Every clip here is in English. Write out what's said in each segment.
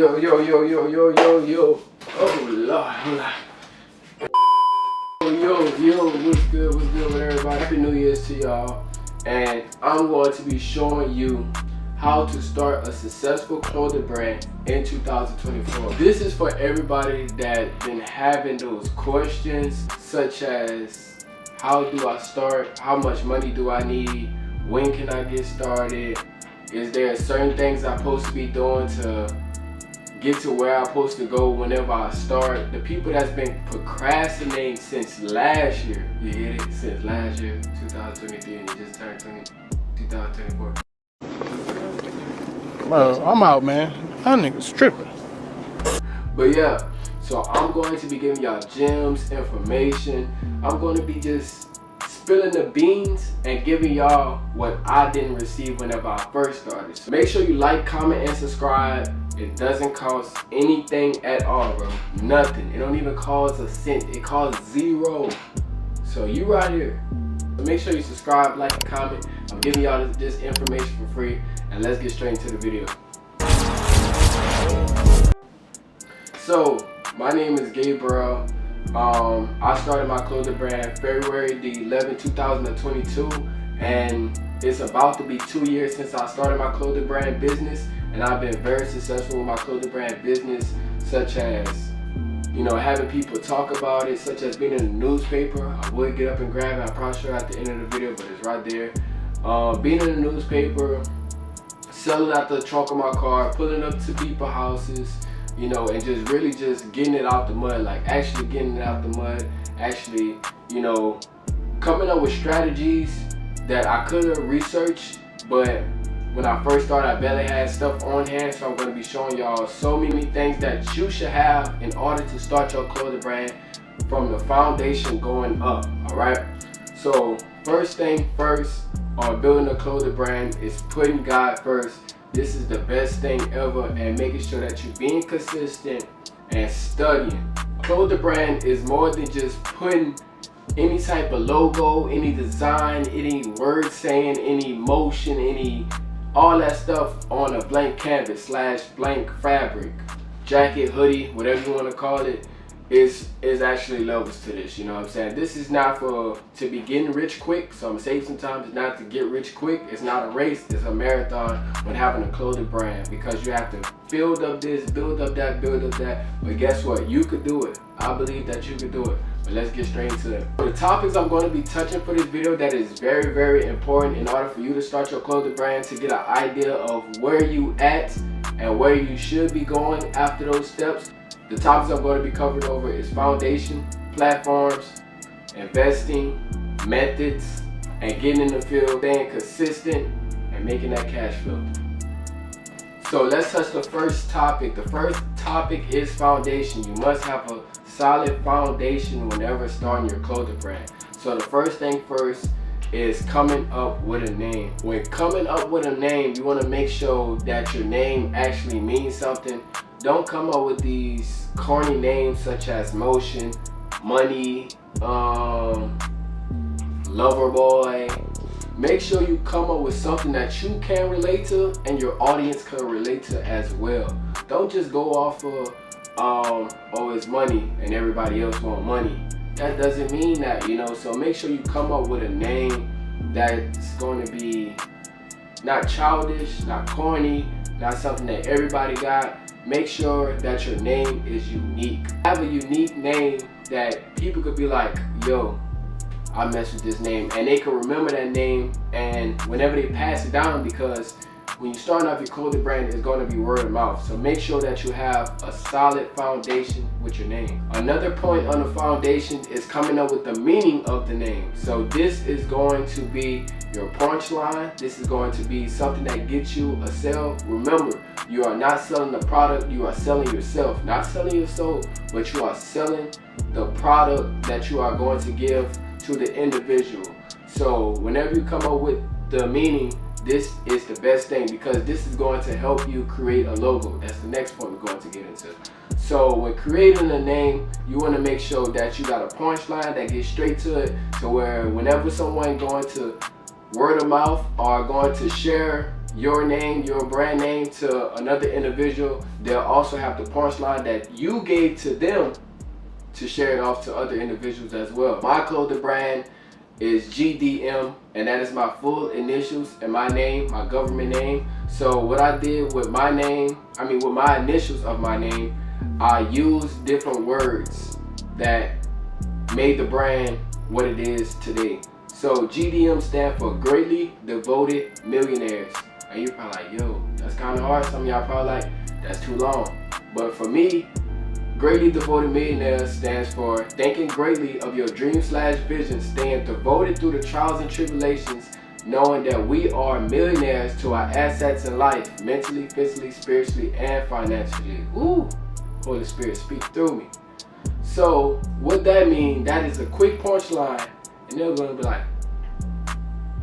Yo, yo, yo, yo, yo, yo, yo. Oh, Lord, hold on. Yo, what's good with everybody? Happy New Year's to y'all. And I'm going to be showing you how to start a successful clothing brand in 2024. This is for everybody that been having those questions, such as how do I start? How much money do I need? When can I get started? Is there certain things I'm supposed to be doing to get to where I'm supposed to go whenever I start? The people that's been procrastinating since last year, you get it? Since last year, 2023, and you just turned 2024. Well, I'm out, man. That nigga's tripping. But yeah, so I'm going to be giving y'all gems, information. I'm going to be just spilling the beans and giving y'all what I didn't receive whenever I first started. So make sure you like, comment, and subscribe. It doesn't cost anything at all, bro. Nothing. It don't even cost a cent. It costs zero. So you right here. So make sure you subscribe, like, and comment. I'm giving y'all this information for free. And let's get straight into the video. So my name is Gabriel. I started my clothing brand February the 11th, 2022, and it's about to be 2 years since I started my clothing brand business, and I've been very successful with my clothing brand business, such as, you know, having people talk about it, such as being in the newspaper. I would get up and grab it. I'm probably sure at the end of the video, but it's right there. Being in the newspaper, selling out the trunk of my car, pulling up to people's houses, you know, and just really just getting it out the mud, like actually getting it out the mud, actually, you know, coming up with strategies that I could have researched, but when I first started, I barely had stuff on hand. So I'm going to be showing y'all so many things that you should have in order to start your clothing brand from the foundation going up. All right, so first thing first on building a clothing brand is putting God first. This is the best thing ever, and making sure that you're being consistent and studying. Clothing brand is more than just putting any type of logo, any design, any word saying, any motion, all that stuff on a blank canvas / blank fabric, jacket, hoodie, whatever you want to call it, is actually levels to this. You know what I'm saying? This is not for to be getting rich quick. So I'm gonna say sometimes it's not to get rich quick. It's not a race. It's a marathon when having a clothing brand, because you have to build up this, build up that, build up that. But guess what? You could do it. I believe that you could do it. But let's get straight into it. The topics I'm going to be touching for this video that is very, very important in order for you to start your clothing brand, to get an idea of where you at and where you should be going after those steps. The topics I'm going to be covering over is foundation, platforms, investing, methods, and getting in the field, staying consistent, and making that cash flow. So let's touch the first topic. The first topic is foundation. You must have a solid foundation whenever starting your clothing brand. So the first thing first is coming up with a name. When coming up with a name, you want to make sure that your name actually means something. Don't come up with these corny names such as Motion, Money, Lover Boy. Make sure you come up with something that you can relate to and your audience can relate to as well. Don't just go off of oh, it's money and everybody else want money. That doesn't mean that, you know. So make sure you come up with a name that's going to be not childish, not corny, not something that everybody got. Make sure that your name is unique. Have a unique name that people could be like, yo, I mess with this name, and they can remember that name and whenever they pass it down, because when you start off your clothing brand, it's going to be word of mouth. So make sure that you have a solid foundation with your name. Another point on the foundation is coming up with the meaning of the name. So this is going to be your punchline. This is going to be something that gets you a sale. Remember, you are not selling the product, you are selling yourself. Not selling your soul, but you are selling the product that you are going to give to the individual. So whenever you come up with the meaning, this is the best thing, because this is going to help you create a logo. That's the next point we're going to get into. So when creating a name, you want to make sure that you got a punchline that gets straight to it, to where whenever someone going to word of mouth or going to share your name, your brand name to another individual, they'll also have the punchline that you gave to them to share it off to other individuals as well. My clothing brand is GDM, and that is my full initials and my name, my government name. So what I did with my name, with my initials of my name, I used different words that made the brand what it is today. So GDM stand for Greatly Devoted Millionaires. And you're probably like, yo, that's kind of hard. Some of y'all probably like, that's too long. But for me, Greatly Devoted Millionaires stands for thinking greatly of your dreams/visions, staying devoted through the trials and tribulations, knowing that we are millionaires to our assets in life, mentally, physically, spiritually, and financially. Ooh, Holy Spirit, speak through me. So what that means, that is a quick punchline, and they're going to be like,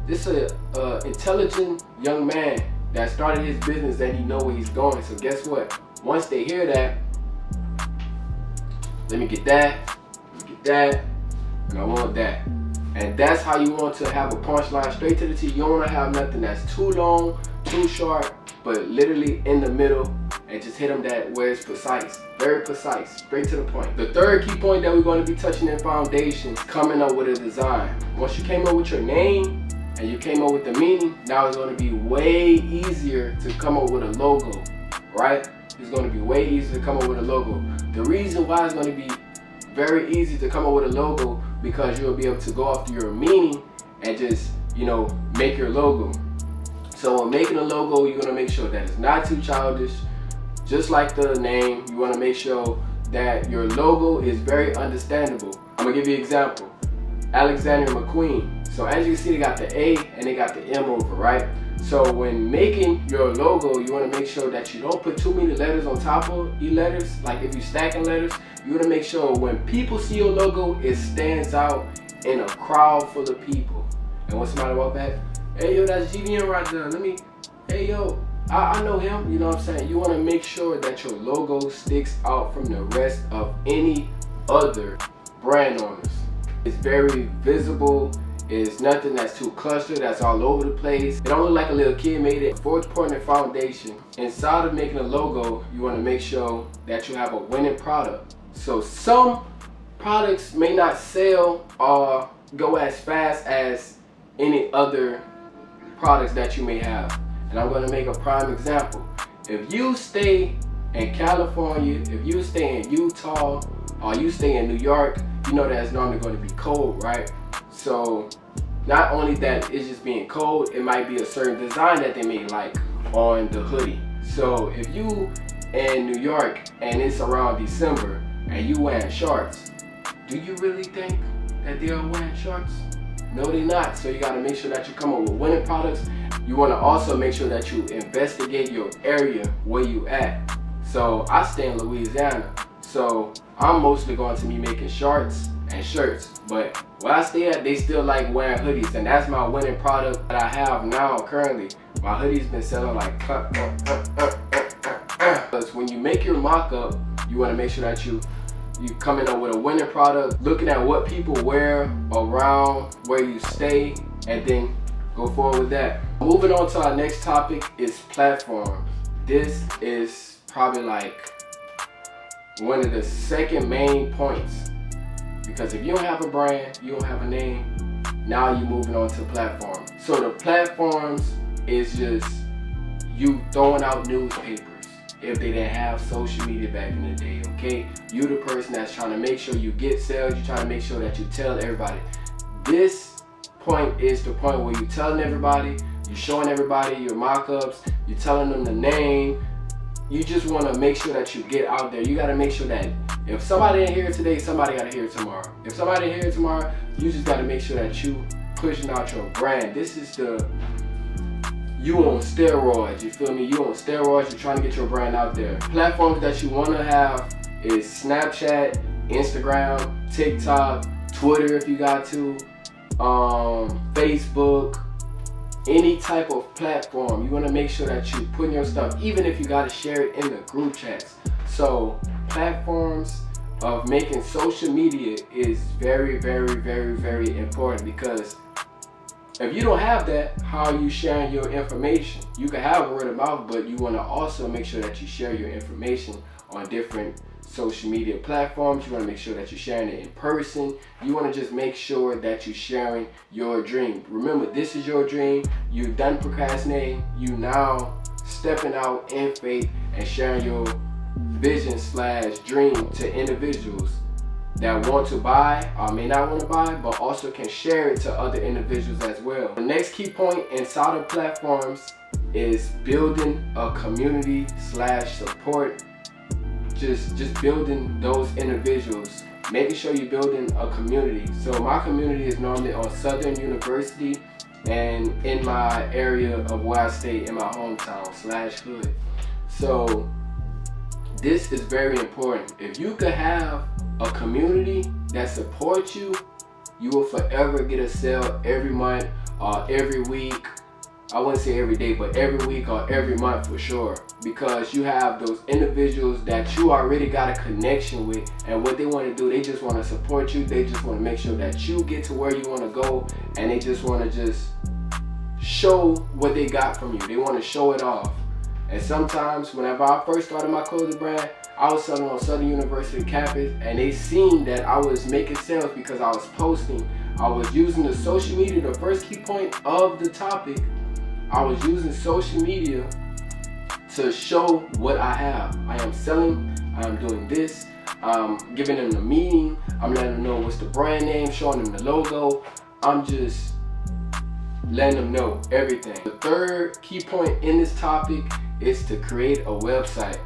this is an intelligent young man that started his business and he know where he's going. So guess what? Once they hear that, let me get that, and I want that. And that's how you want to have a punchline, straight to the T. You don't want to have nothing that's too long, too short, but literally in the middle, and just hit them that where it's precise, very precise, straight to the point. The third key point that we're going to be touching in foundation is coming up with a design. Once you came up with your name and you came up with the meaning, now it's going to be way easier to come up with a logo, right? It's going to be way easier to come up with a logo. The reason why it's going to be very easy to come up with a logo, because you'll be able to go after your meaning and just, make your logo. So when making a logo, you're going to make sure that it's not too childish. Just like the name, you want to make sure that your logo is very understandable. I'm going to give you an example. Alexander McQueen. So as you can see, they got the A and they got the M over, right? So when making your logo, you want to make sure that you don't put too many letters on top of your letters. Like if you're stacking letters, you want to make sure when people see your logo, it stands out in a crowd full of people. And when somebody walk back, hey yo, that's GDM right there. Hey yo, I know him. You know what I'm saying? You want to make sure that your logo sticks out from the rest of any other brand owners. It's very visible. It's nothing that's too clustered, that's all over the place. It don't look like a little kid made it. Fourth point of foundation. Inside of making a logo, you want to make sure that you have a winning product. So some products may not sell or go as fast as any other products that you may have. And I'm going to make a prime example. If you stay in California, if you stay in Utah, or you stay in New York, you know that it's normally going to be cold, right? So not only that it's just being cold, it might be a certain design that they made, like on the hoodie. So if you in New York and it's around December and you wearing shorts, do you really think that they are wearing shorts? No, they're not. So you got to make sure that you come up with winning products. You want to also make sure that you investigate your area where you at. So I stay in Louisiana, so I'm mostly going to be making shorts and shirts, but where I stay at, they still like wearing hoodies, and that's my winning product that I have now currently. My hoodie's been selling like because when you make your mock-up, you want to make sure that you coming up with a winning product, looking at what people wear around where you stay, and then go forward with that. Moving on to our next topic is platforms. This is probably like one of the second main points, because if you don't have a brand, you don't have a name, now you're moving on to platforms. So the platforms is just you throwing out newspapers if they didn't have social media back in the day, okay? You the person that's trying to make sure you get sales, you're trying to make sure that you tell everybody. This point is the point where you're telling everybody, you're showing everybody your mock-ups, you're telling them the name. You just want to make sure that you get out there. You got to make sure that if somebody ain't here today, somebody got to hear it tomorrow. If somebody ain't here tomorrow, you just got to make sure that you pushing out your brand. This is you on steroids, you feel me? You on steroids, you're trying to get your brand out there. Platforms that you want to have is Snapchat, Instagram, TikTok, Twitter if you got to, Facebook, any type of platform. You want to make sure that you putting your stuff, even if you got to share it in the group chats. So platforms of making social media is very, very, very, very important, because If you don't have that, how are you sharing your information? You can have word of mouth, but you want to also make sure that you share your information on different social media platforms. You want to make sure that you're sharing it in person. You want to just make sure that you're sharing your dream. Remember, this is your dream. You're done procrastinating. You now stepping out in faith and sharing your vision / dream to individuals that want to buy or may not want to buy, but also can share it to other individuals as well. The next key point inside of platforms is building a community / support. Just building those individuals, making sure you're building a community. So my community is normally on Southern University and in my area of where I stay in my hometown / hood. So this is very important. If you could have a community that supports you, you will forever get a sale every month or every week. I wouldn't say every day, but every week or every month for sure, because you have those individuals that you already got a connection with, and what they want to do, they just want to support you. They just want to make sure that you get to where you want to go, and they just want to just show what they got from you. They want to show it off. And sometimes whenever I first started my clothing brand, I was selling on Southern University campus, and they seen that I was making sales because I was posting. I was using the social media. The first key point of the topic, I was using social media to show what I have. I am selling, I am doing this, I'm giving them the meaning, I'm letting them know what's the brand name, showing them the logo. I'm just letting them know everything. The third key point in this topic is to create a website.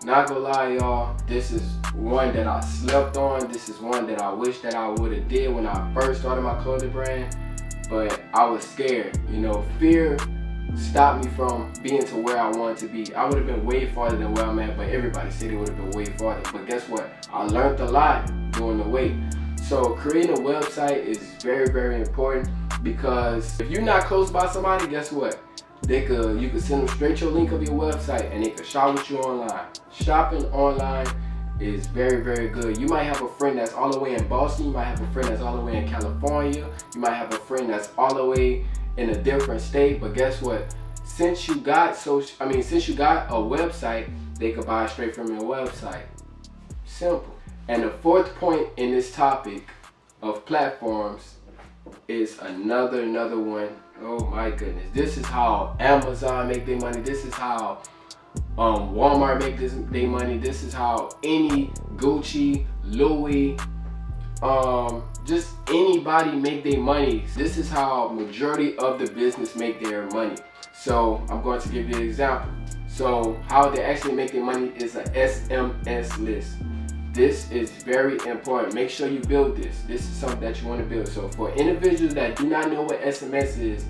Not gonna lie, y'all, this is one that I slept on. This is one that I wish that I would have did when I first started my clothing brand, but I was scared. You know, fear stopped me from being to where I wanted to be. I would have been way farther than where I'm at, but everybody said it would have been way farther. But guess what? I learned a lot during the wait. So creating a website is very, very important, because if you're not close by somebody, guess what? You could send them straight your link of your website and they could shop with you online. Shopping online is very, very good. You might have a friend that's all the way in Boston. You might have a friend that's all the way in California. You might have a friend that's all the way in a different state. But guess what? Since you got a website, they could buy straight from your website. Simple. And the fourth point in this topic of platforms is another one. Oh my goodness. This is how Amazon make their money. This is how Walmart make their money. This is how any Gucci, Louis, just anybody make their money. This is how majority of the business make their money. So I'm going to give you an example. So how they actually make their money is an SMS list. This is very important. Make sure you build this. This is something that you want to build. So for individuals that do not know what SMS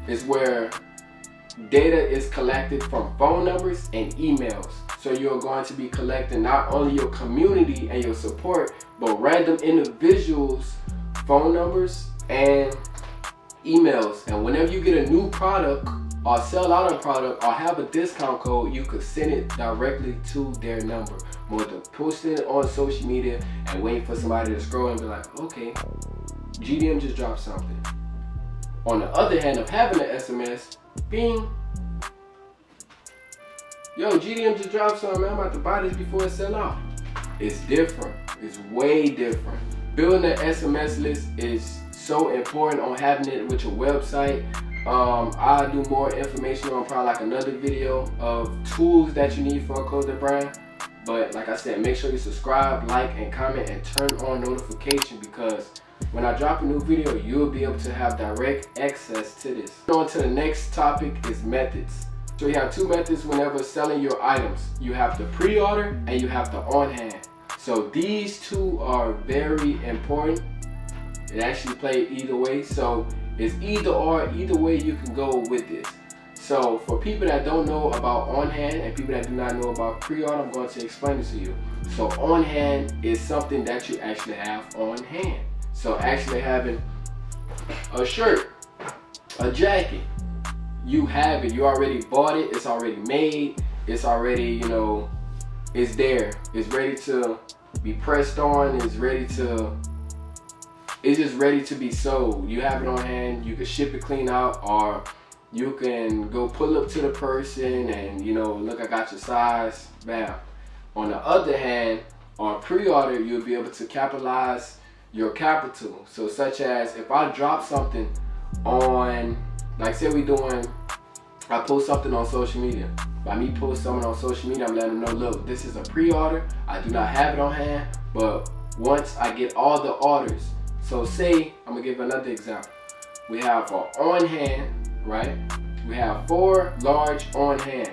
is where data is collected from phone numbers and emails. So you're going to be collecting not only your community and your support, but random individuals' phone numbers and emails. And whenever you get a new product or sell out a product or have a discount code, you could send it directly to their number, more than posting it on social media and waiting for somebody to scroll and be like, okay, GDM just dropped something. On the other hand of having an SMS, bing, yo, GDM just dropped something, man, I'm about to buy this before it sell out. It's different. It's way different. Building an SMS list is so important on having it with your website. I'll do more information on probably like another video of tools that you need for a clothing brand. But like I said, make sure you subscribe, like, and comment, and turn on notification, because when I drop a new video, you'll be able to have direct access to this. On to the next topic is methods. So you have two methods whenever selling your items. You have the pre-order and you have the on-hand. So these two are very important. It actually plays either way. So it's either or, either way you can go with this. So for people that don't know about on-hand and people that do not know about pre-order, I'm going to explain it to you. So on-hand is something that you actually have on hand. So actually having a shirt, a jacket, you have it, you already bought it, it's already made, it's already, you know, it's there, it's ready to be pressed on, it's ready to it's just ready to be sold. You have it on hand, you can ship it clean out, or you can go pull up to the person and, you know, look, I got your size, bam. On the other hand, on pre-order, you'll be able to capitalize your capital. So such as if I drop something on, like say I post something on social media. By me post something on social media, I'm letting them know, look, this is a pre-order. I do not have it on hand, but once I get all the orders, so say, I'm gonna give another example. We have an on hand, right? We have 4 large on hand,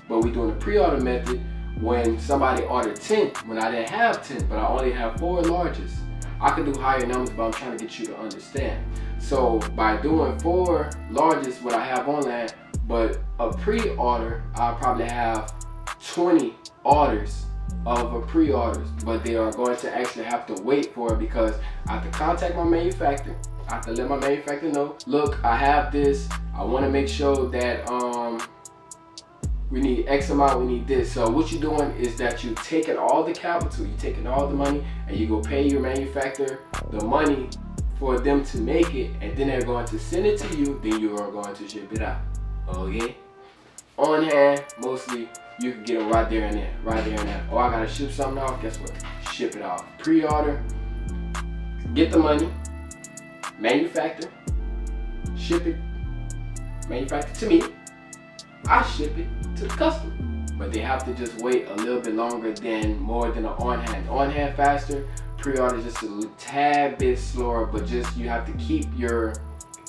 but we're doing the pre-order method when somebody ordered 10, when I didn't have 10, but I only have 4 larges. I could do higher numbers, but I'm trying to get you to understand. So by doing 4 larges, what I have on that, but a pre-order, I'll probably have 20 orders of a pre-orders, but they are going to actually have to wait for it because I have to contact my manufacturer. I have to let my manufacturer know, look, I have this. I want to make sure that we need X amount, we need this. So what you're doing is that you're taking all the capital, you're taking all the money, and you go pay your manufacturer the money for them to make it, and then they're going to send it to you, then you are going to ship it out. Okay? On hand, mostly you can get them right there and there. Oh, I gotta ship something off, guess what? Ship it off. Pre-order, get the money, manufacture, ship it, manufacture to me, I ship it to the customer. But they have to just wait a little bit longer than more than an on-hand. On-hand faster, pre-order just a tad bit slower, but just you have to keep your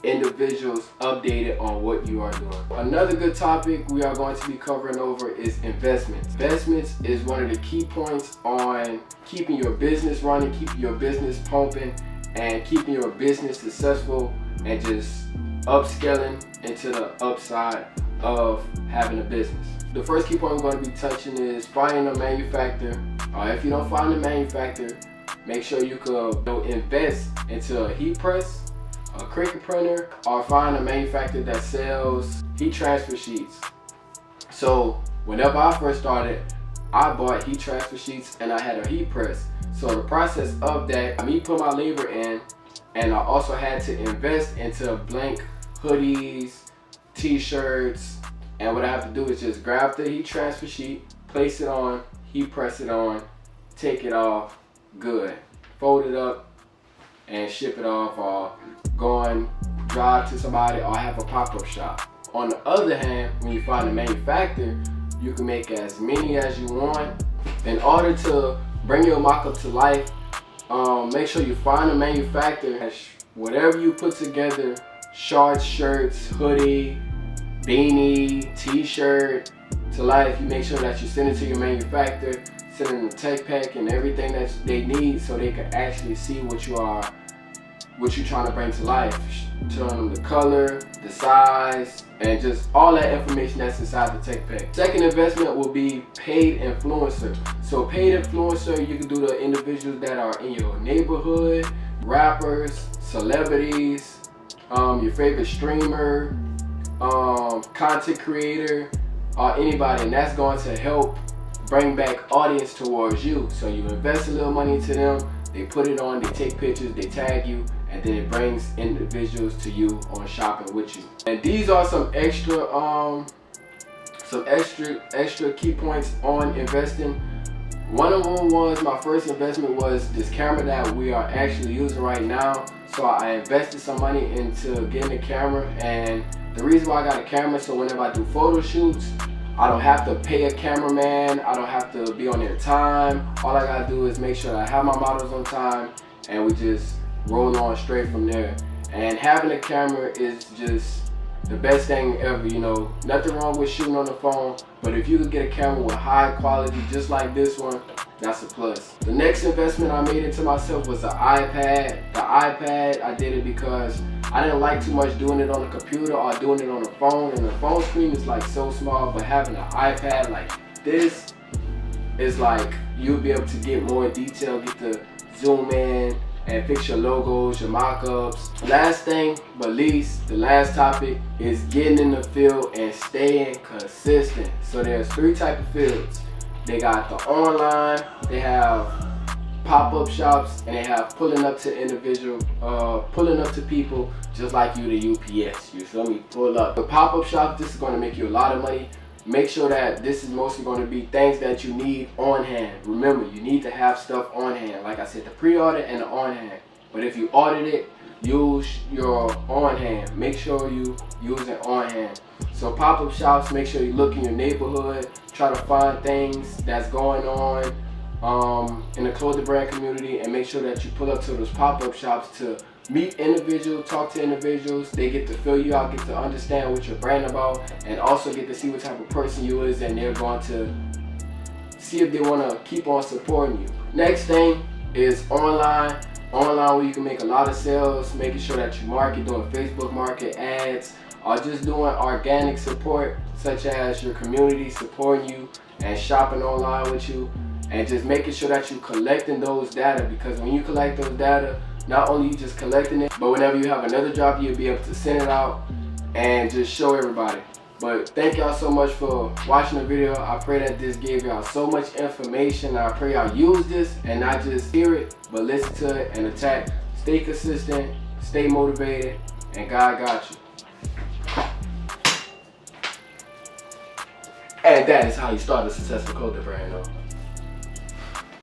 individuals updated on what you are doing. Another good topic we are going to be covering over is investments. Investments is one of the key points on keeping your business running, keeping your business pumping, and keeping your business successful and just upscaling into the upside of having a business. The first key point we're going to be touching is finding a manufacturer. If you don't find a manufacturer, make sure you could invest into a heat press, a Cricut printer, or find a manufacturer that sells heat transfer sheets. So whenever I first started, I bought heat transfer sheets and I had a heat press. So the process of that, me put my labor in, and I also had to invest into blank hoodies, t-shirts, and what I have to do is just grab the heat transfer sheet, place it on, heat press it on, take it off, good. Fold it up and ship it off, or go and drive to somebody, or have a pop-up shop. On the other hand, when you find a manufacturer, you can make as many as you want. In order to bring your mock-up to life, make sure you find a manufacturer. Whatever you put together, shorts, shirts, hoodie, beanie, t-shirt to life, you make sure that you send it to your manufacturer, send them the tech pack and everything that they need so they can actually see what you're trying to bring to life. Tell them the color, the size, and just all that information that's inside the tech pack. Second investment will be paid influencer. So paid influencer, you can do the individuals that are in your neighborhood, rappers, celebrities, your favorite streamer, content creator, or anybody, and that's going to help bring back audience towards you. So you invest a little money into them, they put it on, they take pictures, they tag you, and then it brings individuals to you on shopping with you. And these are some extra key points on investing. One of them was, my first investment was this camera that we are actually using right now. So I invested some money into getting a camera, and the reason why I got a camera, so whenever I do photo shoots, I don't have to pay a cameraman, I don't have to be on their time. All I gotta do is make sure that I have my models on time, and we just roll on straight from there. And having a camera is just the best thing ever, you know. Nothing wrong with shooting on the phone, but if you could get a camera with high quality just like this one, that's a plus. The next investment I made into myself was the iPad. The iPad, I did it because I didn't like too much doing it on the computer or doing it on the phone, and the phone screen is like so small, but having an iPad like this is like, you'll be able to get more detail, get to zoom in and fix your logos, your mock-ups. Last thing but least, the last topic is getting in the field and staying consistent. So there's 3 types of fields. They got the online, they have pop-up shops, and they have pulling up to people just like you to UPS. You feel me? Pull up. The pop-up shop, this is going to make you a lot of money. Make sure that this is mostly going to be things that you need on hand. Remember, you need to have stuff on hand. Like I said, the pre-order and the on hand. But if you ordered it, use your on hand. Make sure you use it on hand. So pop-up shops, make sure you look in your neighborhood, try to find things that's going on in the clothing brand community, and make sure that you pull up to those pop-up shops to meet individuals, talk to individuals. They get to fill you out, get to understand what your brand about, and also get to see what type of person you is, and they're going to see if they want to keep on supporting you. Next thing is online where you can make a lot of sales, making sure that you market, doing Facebook market ads, or just doing organic support, such as your community supporting you and shopping online with you, and just making sure that you're collecting those data, because when you collect those data, not only you just collecting it, but whenever you have another job, you'll be able to send it out and just show everybody. But thank y'all so much for watching the video. I pray that this gave y'all so much information. I pray y'all use this and not just hear it, but listen to it and attack. Stay consistent, stay motivated, and God got you. And that is how you start a successful clothing brand, though.